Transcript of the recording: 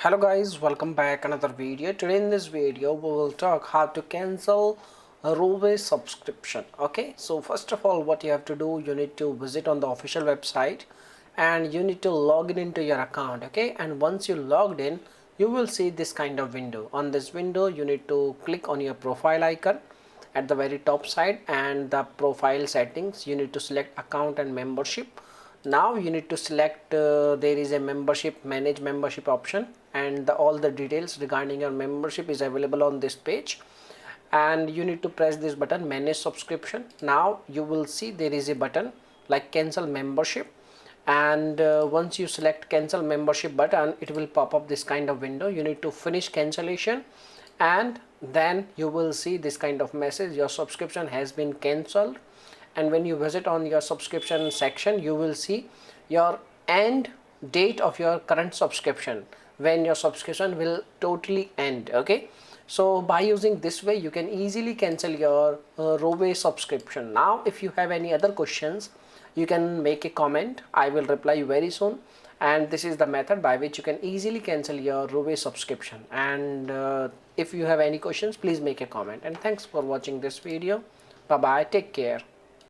Hello guys, welcome back another video. Today in this video we will talk how to cancel a Rouvy subscription. Okay, so first of all what you have to do, you need to visit on the official website and you need to log in into your account. Okay, and once you logged in you will see this kind of window. On this window you need to click on your profile icon at the very top side, and the profile settings you need to select account and membership. Now you need to select there is a membership, manage membership option, and all the details regarding your membership is available on this page, and you need to press this button, manage subscription. Now you will see there is a button like cancel membership, and once you select cancel membership button it will pop up this kind of window. You need to finish cancellation and then you will see this kind of message, your subscription has been cancelled. And when you visit on your subscription section you will see your end date of your current subscription, when your subscription will totally end. Okay, so by using this way you can easily cancel your Rouvy subscription. Now if you have any other questions you can make a comment, I will reply you very soon. And this is the method by which you can easily cancel your Rouvy subscription. And if you have any questions please make a comment, and thanks for watching this video. Bye bye, take care.